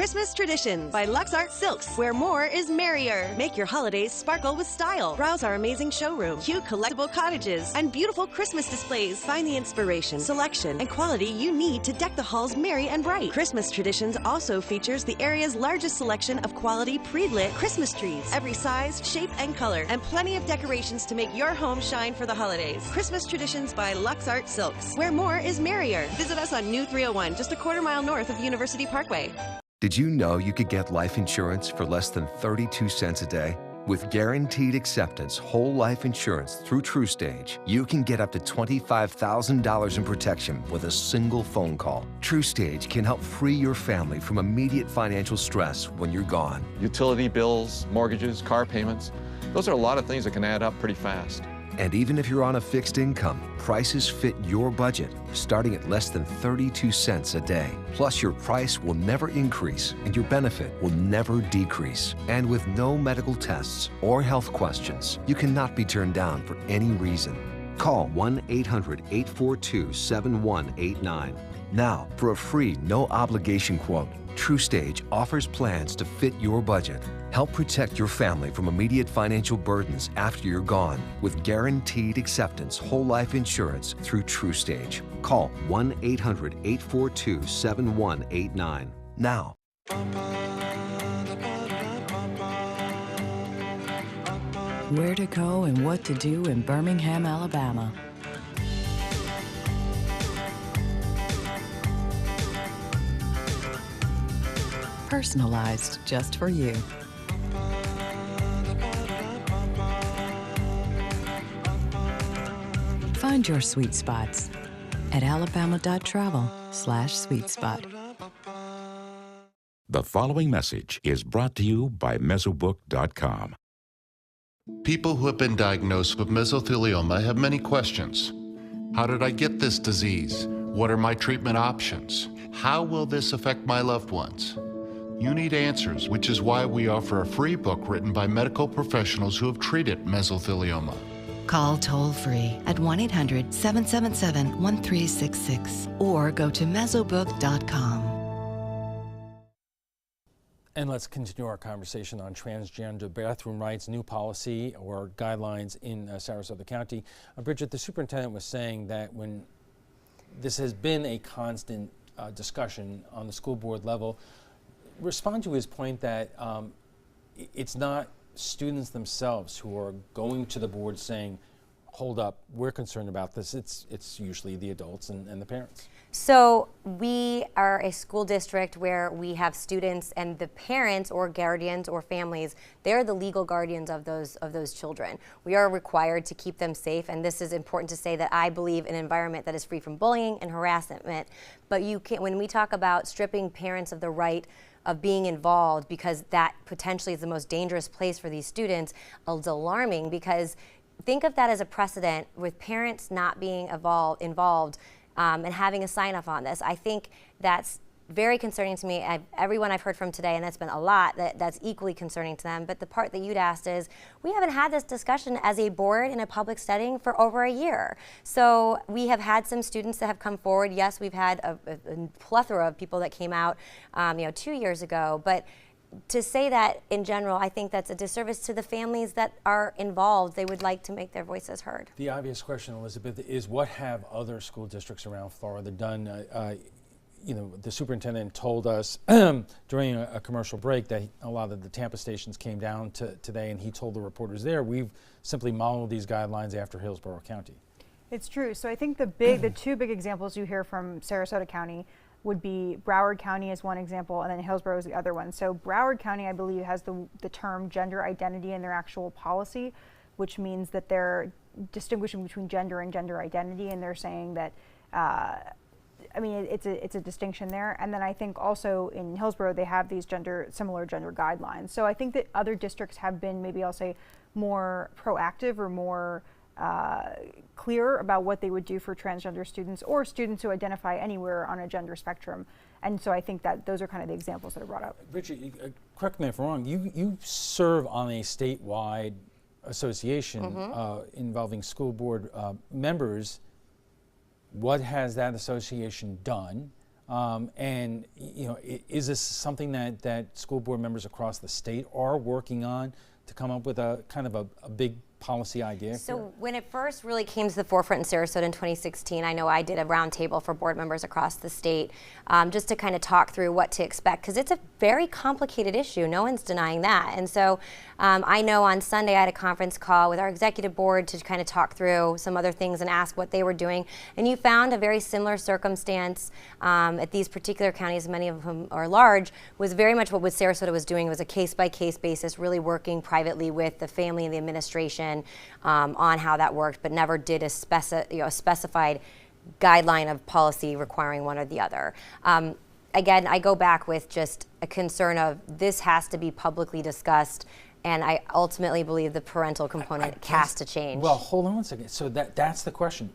Christmas Traditions by Lux Art Silks, where more is merrier. Make your holidays sparkle with style. Browse our amazing showroom, cute collectible cottages, and beautiful Christmas displays. Find the inspiration, selection, and quality you need to deck the halls merry and bright. Christmas Traditions also features the area's largest selection of quality pre-lit Christmas trees, every size, shape, and color, and plenty of decorations to make your home shine for the holidays. Christmas Traditions by Lux Art Silks, where more is merrier. Visit us on New 301, just a quarter-mile north of University Parkway. Did you know you could get life insurance for less than 32 cents a day? With Guaranteed Acceptance whole life insurance through TrueStage, you can get up to $25,000 in protection with a single phone call. TrueStage can help free your family from immediate financial stress when you're gone. Utility bills, mortgages, car payments, those are a lot of things that can add up pretty fast. And even if you're on a fixed income, prices fit your budget, starting at less than 32 cents a day. Plus, your price will never increase and your benefit will never decrease. And with no medical tests or health questions, you cannot be turned down for any reason. Call 1-800-842-7189 now for a free, no-obligation quote. TrueStage offers plans to fit your budget. Help protect your family from immediate financial burdens after you're gone with Guaranteed Acceptance whole life insurance through TrueStage. Call 1-800-842-7189 now. Where to go and what to do in Birmingham, Alabama. Personalized just for you. Find your sweet spots at alabama.travel/sweetspot. The following message is brought to you by Mesobook.com. People who have been diagnosed with mesothelioma have many questions. How did I get this disease? What are my treatment options? How will this affect my loved ones? You need answers, which is why we offer a free book written by medical professionals who have treated mesothelioma. Call toll-free at 1-800-777-1366 or go to mesobook.com. And let's continue our conversation on transgender bathroom rights, new policy or guidelines in Sarasota County. Bridget, the superintendent was saying that when this has been a constant discussion on the school board level, respond to his point that it's not students themselves who are going to the board saying, hold up, we're concerned about this. It's usually the adults and the parents. So we are a school district where we have students, and the parents or guardians or families, they're the legal guardians of those children. We are required to keep them safe, and this is important to say that I believe in an environment that is free from bullying and harassment. But you can't, when we talk about stripping parents of the right of being involved, because that potentially is the most dangerous place for these students, it's alarming, because think of that as a precedent with parents not being involved and having a sign off on this. I think that's very concerning to me. Everyone I've heard from today, and that's been a lot, that's equally concerning to them. But the part that you'd asked is, we haven't had this discussion as a board in a public setting for over a year. So we have had some students that have come forward. Yes, we've had a plethora of people that came out 2 years ago. But to say that in general, I think that's a disservice to the families that are involved. They would like to make their voices heard. The obvious question, Elizabeth, is what have other school districts around Florida done? The superintendent told us during a commercial break that a lot of the Tampa stations came down today, and he told the reporters there, we've simply modeled these guidelines after Hillsborough County. It's true. So I think the two big examples you hear from Sarasota County would be Broward County as one example, and then Hillsborough is the other one. So Broward County, I believe, has the term gender identity in their actual policy, which means that they're distinguishing between gender and gender identity, and they're saying that it's a distinction there. And then I think also in Hillsborough they have these similar gender guidelines. So I think that other districts have been, maybe I'll say, more proactive or more clear about what they would do for transgender students or students who identify anywhere on a gender spectrum. And so I think that those are kind of the examples that are brought up. Richard, correct me if I'm wrong, you serve on a statewide association involving school board members. What has that association done And is this something that school board members across the state are working on to come up with a kind of a big policy idea? So when it first really came to the forefront in Sarasota in 2016, I know I did a roundtable for board members across the state just to kind of talk through what to expect, because it's a very complicated issue. No one's denying that. And so I know on Sunday I had a conference call with our executive board to kind of talk through some other things and ask what they were doing. And you found a very similar circumstance at these particular counties, many of whom are large, was very much what Sarasota was doing. It was a case-by-case basis, really working privately with the family and the administration on how that worked, but never did a specified guideline of policy requiring one or the other. Again, I go back with just a concern of this has to be publicly discussed, and I ultimately believe the parental component has to change. Well, hold on one second. So that's the question.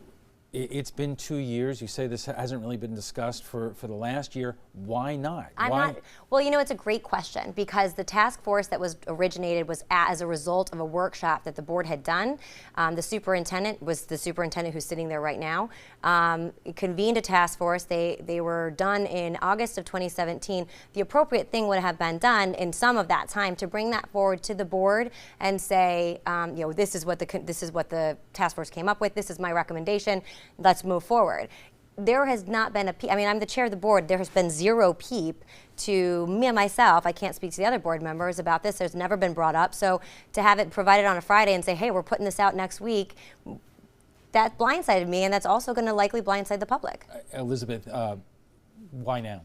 It's been 2 years. You say this hasn't really been discussed for the last year. Why not? Well, it's a great question, because the task force that was originated was as a result of a workshop that the board had done. The superintendent was the superintendent who's sitting there right now. Convened a task force. They were done in August of 2017. The appropriate thing would have been done in some of that time to bring that forward to the board and say, this is what the task force came up with. This is my recommendation. Let's move forward. There has not been I'm the chair of the board. There has been zero peep to me and myself. I can't speak to the other board members about this. There's never been brought up. So to have it provided on a Friday and say, hey, we're putting this out next week, that blindsided me, and that's also going to likely blindside the public. Elizabeth, why now?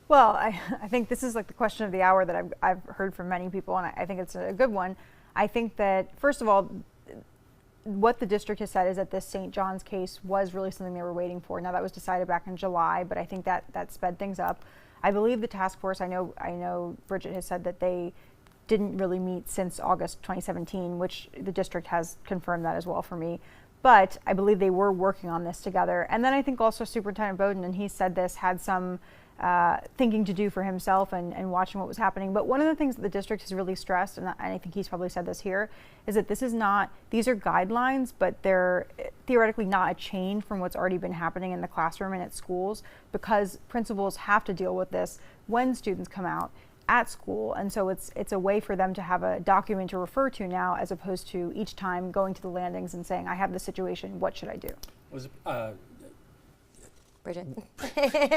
Well, I think this is like the question of the hour that I've heard from many people, and I think it's a good one. I think that, first of all, what the district has said is that this St. John's case was really something they were waiting for. Now, that was decided back in July, but I think that sped things up. I believe the task force, I know Bridget has said that they didn't really meet since August 2017, which the district has confirmed that as well for me. But I believe they were working on this together. And then I think also Superintendent Bowden, and he said this, had some thinking to do for himself and watching what was happening. But one of the things that the district has really stressed, and I think he's probably said this here, is that these are guidelines, but they're theoretically not a change from what's already been happening in the classroom and at schools, because principals have to deal with this when students come out at school. And so it's a way for them to have a document to refer to now, as opposed to each time going to the landings and saying, I have this situation, what should I do? Bridget.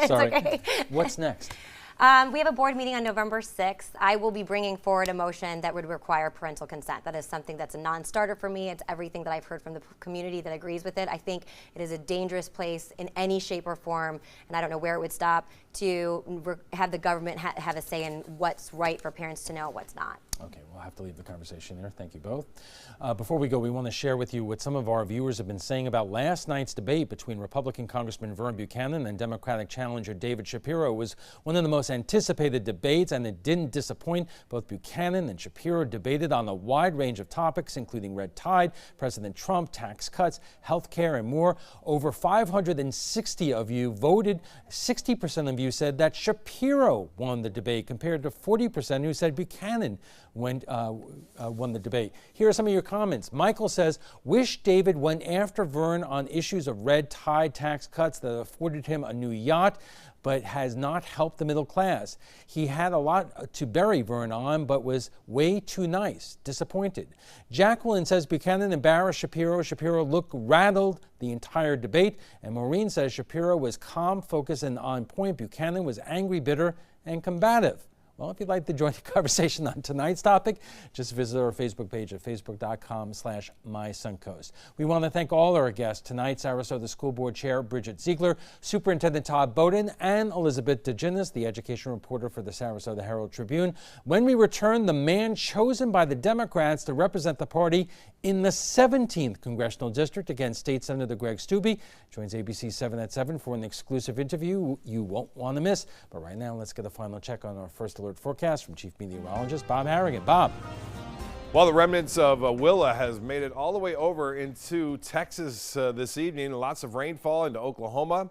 Sorry. Okay. What's next? We have a board meeting on November 6th. I will be bringing forward a motion that would require parental consent. That is something that's a non-starter for me. It's everything that I've heard from the community that agrees with it. I think it is a dangerous place in any shape or form, and I don't know where it would stop, to have the government have a say in what's right for parents to know, what's not. Okay, we'll have to leave the conversation there. Thank you both. Before we go, we want to share with you what some of our viewers have been saying about last night's debate between Republican Congressman Vern Buchanan and Democratic challenger David Shapiro. It was one of the most anticipated debates, and it didn't disappoint. Both Buchanan and Shapiro debated on a wide range of topics, including red tide, President Trump, tax cuts, health care, and more. Over 560 of you voted. 60% of you said that Shapiro won the debate, compared to 40% who said Buchanan won the debate. Here are some of your comments. Michael says, wish David went after Vern on issues of red tide, tax cuts that afforded him a new yacht, but has not helped the middle class. He had a lot to bury Vern on, but was way too nice. Disappointed. Jacqueline says Buchanan embarrassed Shapiro. Shapiro looked rattled the entire debate. And Maureen says Shapiro was calm, focused, and on point. Buchanan was angry, bitter, and combative. Well, if you'd like to join the conversation on tonight's topic, just visit our Facebook page at facebook.com/mysuncoast. We want to thank all our guests tonight: Sarasota School Board Chair Bridget Ziegler, Superintendent Todd Bowden, and Elizabeth DeGinnis, the education reporter for the Sarasota Herald Tribune. When we return, the man chosen by the Democrats to represent the party in the 17th Congressional District against State Senator Greg Steube joins ABC 7 at 7 for an exclusive interview you won't want to miss. But right now, let's get a final check on our first alert forecast from Chief Meteorologist Bob Harrigan. Bob. Well, the remnants of Willa has made it all the way over into Texas this evening. Lots of rainfall into Oklahoma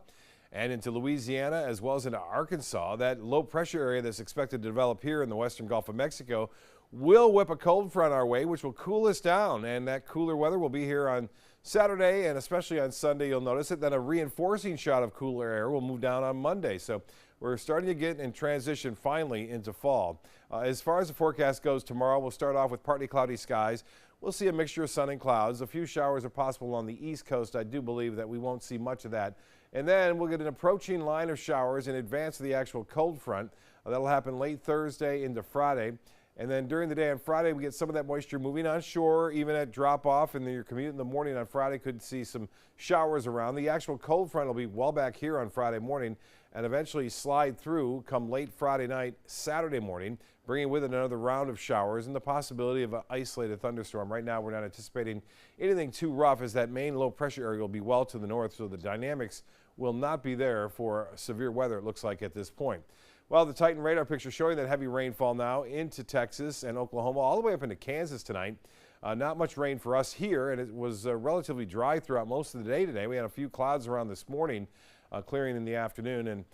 and into Louisiana, as well as into Arkansas. That low pressure area that's expected to develop here in the western Gulf of Mexico will whip a cold front our way, which will cool us down. And that cooler weather will be here on Saturday and especially on Sunday, you'll notice it. Then a reinforcing shot of cooler air will move down on Monday. So we're starting to get in transition finally into fall. As far as the forecast goes, tomorrow we'll start off with partly cloudy skies. We'll see a mixture of sun and clouds. A few showers are possible on the east coast. I do believe that we won't see much of that. And then we'll get an approaching line of showers in advance of the actual cold front. That'll happen late Thursday into Friday. And then during the day on Friday, we get some of that moisture moving on shore, even at drop-off. And then your commute in the morning on Friday could see some showers around. The actual cold front will be well back here on Friday morning and eventually slide through come late Friday night, Saturday morning, bringing with it another round of showers and the possibility of an isolated thunderstorm. Right now, we're not anticipating anything too rough as that main low-pressure area will be well to the north, so the dynamics will not be there for severe weather, it looks like at this point. Well, the Titan radar picture showing that heavy rainfall now into Texas and Oklahoma, all the way up into Kansas tonight. Not much rain for us here, and it was relatively dry throughout most of the day today. We had a few clouds around this morning, clearing in the afternoon, and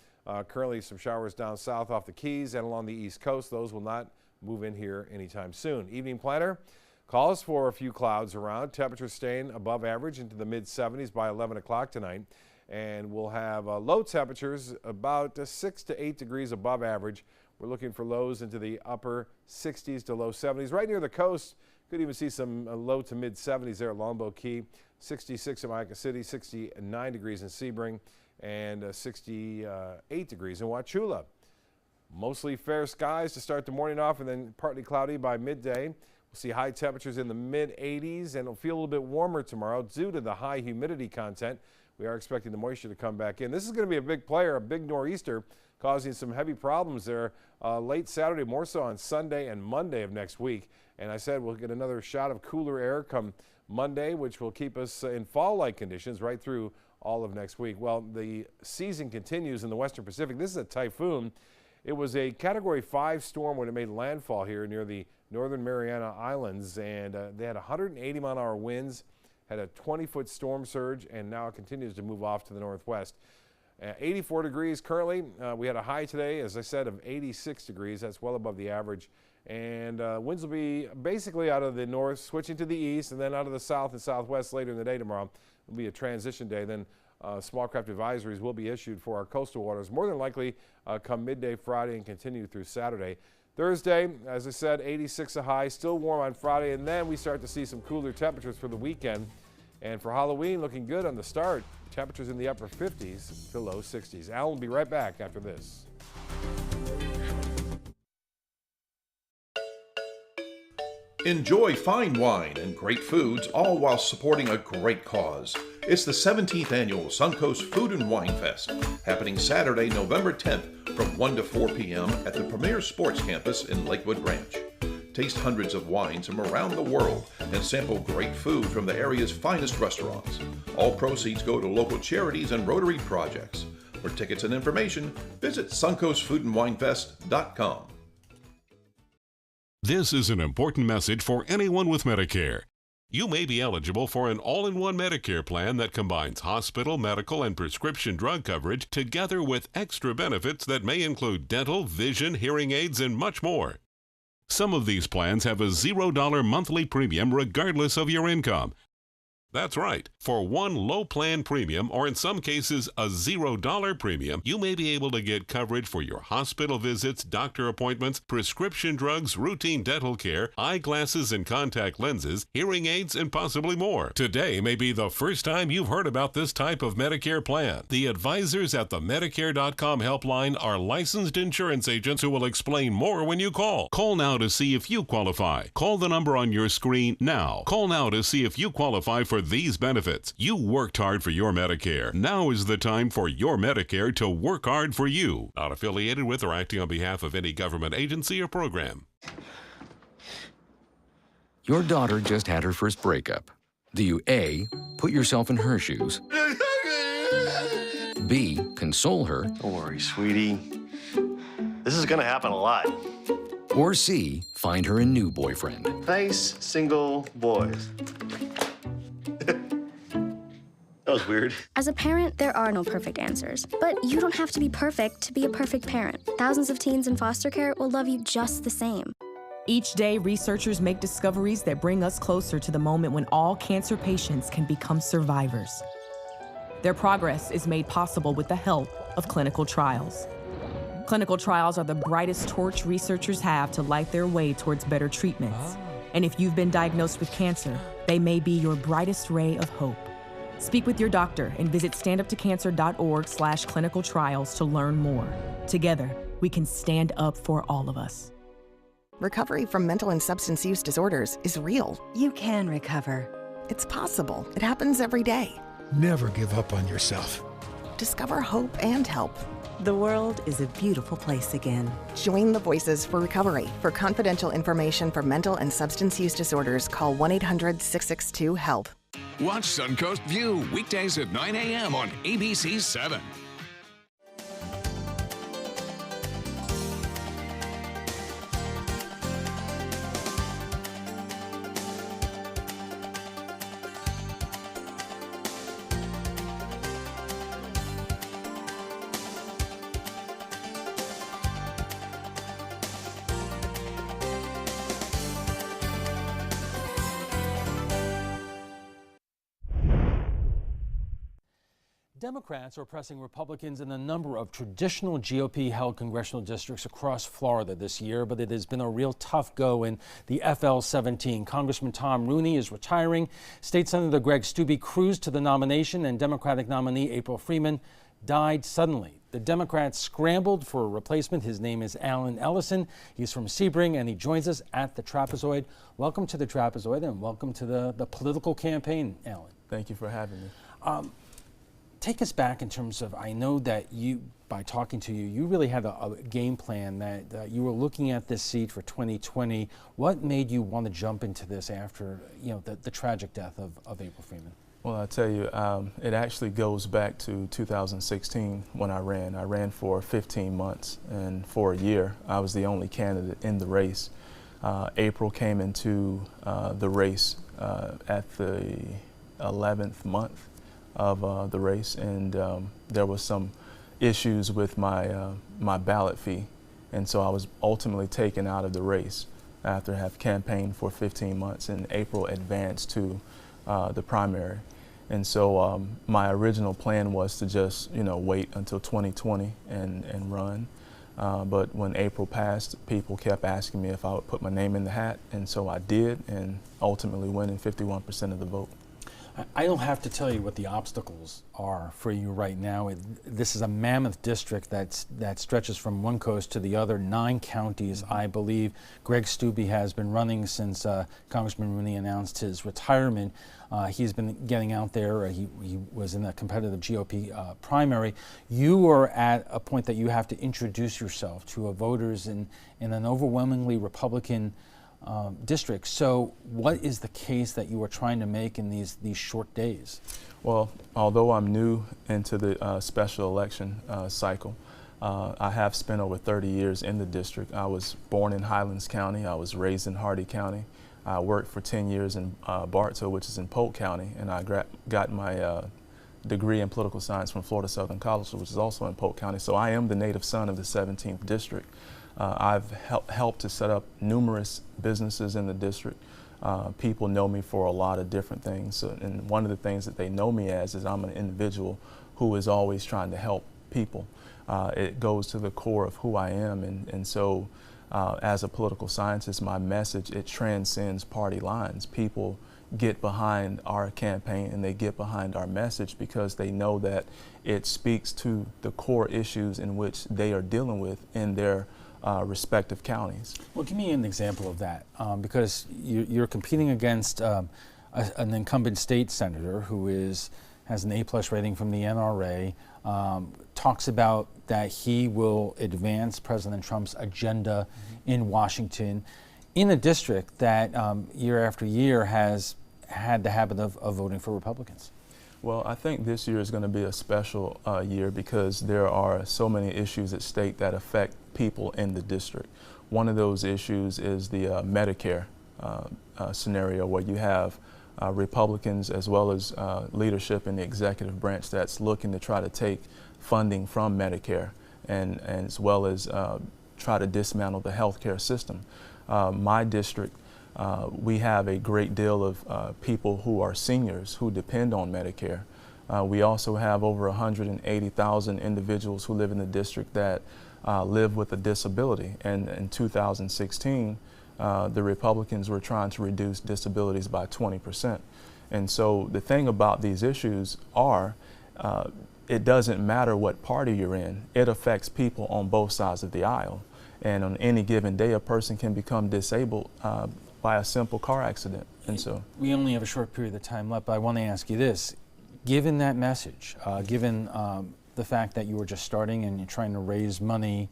currently some showers down south off the Keys and along the East Coast. Those will not move in here anytime soon. Evening planner calls for a few clouds around. Temperatures staying above average into the mid-70s by 11 o'clock tonight. And we'll have low temperatures about 6 to 8 degrees above average. We're looking for lows into the upper 60s to low 70s. Right near the coast, could even see some low to mid 70s there at Longboat Key. 66 in Miami City, 69 degrees in Sebring, and 68 degrees in Wauchula. Mostly fair skies to start the morning off, and then partly cloudy by midday. We'll see high temperatures in the mid 80s, and it'll feel a little bit warmer tomorrow due to the high humidity content. We are expecting the moisture to come back in. This is going to be a big player, a big nor'easter, causing some heavy problems there late Saturday, more so on Sunday and Monday of next week. And I said we'll get another shot of cooler air come Monday, which will keep us in fall-like conditions right through all of next week. Well, the season continues in the Western Pacific. This is a typhoon. It was a Category 5 storm when it made landfall here near the Northern Mariana Islands, and they had 180-mile-an-hour winds. Had a 20-foot storm surge, and now it continues to move off to the northwest. 84 degrees currently. We had a high today, as I said, of 86 degrees. That's well above the average. And winds will be basically out of the north, switching to the east, and then out of the south and southwest later in the day tomorrow. It'll be a transition day. Then small craft advisories will be issued for our coastal waters, more than likely come midday Friday and continue through Saturday. Thursday, as I said, 86 a high, still warm on Friday, and then we start to see some cooler temperatures for the weekend. And for Halloween, looking good on the start. Temperatures in the upper 50s to low 60s. Alan will be right back after this. Enjoy fine wine and great foods, all while supporting a great cause. It's the 17th annual Suncoast Food and Wine Fest, happening Saturday, November 10th from 1 to 4 p.m. at the Premier Sports Campus in Lakewood Ranch. Taste hundreds of wines from around the world and sample great food from the area's finest restaurants. All proceeds go to local charities and Rotary projects. For tickets and information, visit suncoastfoodandwinefest.com. This is an important message for anyone with Medicare. You may be eligible for an all-in-one Medicare plan that combines hospital, medical, and prescription drug coverage together with extra benefits that may include dental, vision, hearing aids, and much more. Some of these plans have a $0 monthly premium regardless of your income. That's right. For one low plan premium, or in some cases a $0 premium, you may be able to get coverage for your hospital visits, doctor appointments, prescription drugs, routine dental care, eyeglasses and contact lenses, hearing aids, and possibly more. Today may be the first time you've heard about this type of Medicare plan. The advisors at the Medicare.com helpline are licensed insurance agents who will explain more when you call. Call now to see if you qualify. Call the number on your screen now. Call now to see if you qualify for these benefits. You worked hard for your Medicare. Now is the time for your Medicare to work hard for you. Not affiliated with or acting on behalf of any government agency or program. Your daughter just had her first breakup. Do you A, put yourself in her shoes? B, console her? Don't worry, sweetie. This is gonna happen a lot. Or C, find her a new boyfriend? Nice, single boys. That was weird. As a parent, there are no perfect answers. But you don't have to be perfect to be a perfect parent. Thousands of teens in foster care will love you just the same. Each day, researchers make discoveries that bring us closer to the moment when all cancer patients can become survivors. Their progress is made possible with the help of clinical trials. Clinical trials are the brightest torch researchers have to light their way towards better treatments. And if you've been diagnosed with cancer, they may be your brightest ray of hope. Speak with your doctor and visit standuptocancer.org/clinical trials to learn more. Together, we can stand up for all of us. Recovery from mental and substance use disorders is real. You can recover. It's possible. It happens every day. Never give up on yourself. Discover hope and help. The world is a beautiful place again. Join the Voices for Recovery. For confidential information for mental and substance use disorders, call 1-800-662-HELP. Watch Suncoast View weekdays at 9 a.m. on ABC7. Democrats are pressing Republicans in a number of traditional GOP-held congressional districts across Florida this year, but it has been a real tough go in the FL-17. Congressman Tom Rooney is retiring. State Senator Greg Steube cruised to the nomination, and Democratic nominee April Freeman died suddenly. The Democrats scrambled for a replacement. His name is Alan Ellison. He's from Sebring, and he joins us at the Trapezoid. Welcome to the Trapezoid, and welcome to the political campaign, Alan. Thank you for having me. Take us back in terms of, I know that you, by talking to you, you really had a game plan that you were looking at this seat for 2020. What made you want to jump into this after, the tragic death of April Freeman? Well, I'll tell you, it actually goes back to 2016 when I ran. I ran for 15 months, and for a year, I was the only candidate in the race. April came into the race at the 11th month of the race, and there was some issues with my ballot fee, and so I was ultimately taken out of the race after having campaigned for 15 months, and April advanced to the primary. And so my original plan was to just wait until 2020 and run, but when April passed, people kept asking me if I would put my name in the hat, and so I did, and ultimately winning 51% of the vote. I don't have to tell you what the obstacles are for you right now. This is a mammoth district that stretches from one coast to the other, 9 counties, I believe. Greg Steube has been running since Congressman Rooney announced his retirement. He's been getting out there. He was in a competitive GOP primary. You are at a point that you have to introduce yourself to voters in an overwhelmingly Republican district. So what is the case that you are trying to make in these short days? Well, although I'm new into the special election cycle, I have spent over 30 years in the district. I was born in Highlands County. I was raised in Hardy County. I worked for 10 years in Bartow, which is in Polk County, and I got my degree in political science from Florida Southern College, which is also in Polk County. So I am the native son of the 17th district. I've helped to set up numerous businesses in the district. People know me for a lot of different things, and one of the things that they know me as is I'm an individual who is always trying to help people. It goes to the core of who I am, and so as a political scientist, my message, it transcends party lines. People get behind our campaign and they get behind our message because they know that it speaks to the core issues in which they are dealing with in their respective counties. Well, give me an example of that, because you're competing against an incumbent state senator who has an A+ rating from the NRA, talks about that he will advance President Trump's agenda in Washington, in a district that year after year has had the habit of voting for Republicans. Well, I think this year is going to be a special year because there are so many issues at stake that affect people in the district. One of those issues is the Medicare scenario, where you have Republicans as well as leadership in the executive branch that's looking to try to take funding from Medicare and as well as try to dismantle the healthcare system. My district, we have a great deal of people who are seniors who depend on Medicare. We also have over 180,000 individuals who live in the district that live with a disability. And in 2016, the Republicans were trying to reduce disabilities by 20%. And so the thing about these issues are, it doesn't matter what party you're in, it affects people on both sides of the aisle. And on any given day, a person can become disabled by a simple car accident. And so we only have a short period of time left, but I want to ask you this. Given that message, given the fact that you were just starting and you're trying to raise money,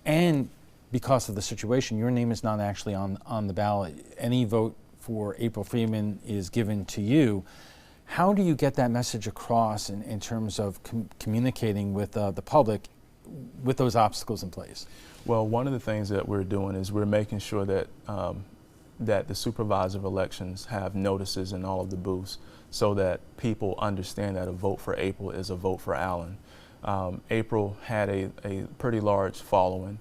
and because of the situation, your name is not actually on the ballot. Any vote for April Freeman is given to you. How do you get that message across in terms of communicating with the public with those obstacles in place? Well, one of the things that we're doing is we're making sure that that the supervisor of elections have notices in all of the booths so that people understand that a vote for April is a vote for Allen. April had a pretty large following.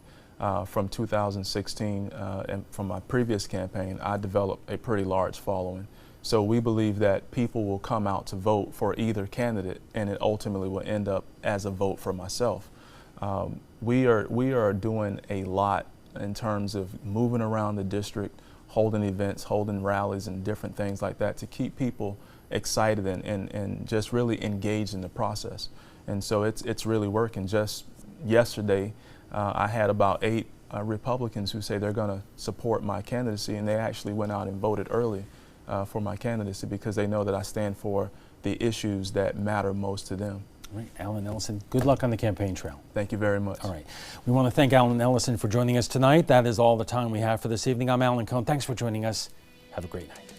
From 2016 and from my previous campaign, I developed a pretty large following. So we believe that people will come out to vote for either candidate, and it ultimately will end up as a vote for myself. We are doing a lot in terms of moving around the district, holding events, holding rallies and different things like that to keep people excited and just really engaged in the process. And so it's really working. Just yesterday, I had about 8 Republicans who say they're going to support my candidacy, and they actually went out and voted early for my candidacy because they know that I stand for the issues that matter most to them. All right, Alan Ellison, good luck on the campaign trail. Thank you very much. All right. We want to thank Alan Ellison for joining us tonight. That is all the time we have for this evening. I'm Alan Cohn. Thanks for joining us. Have a great night.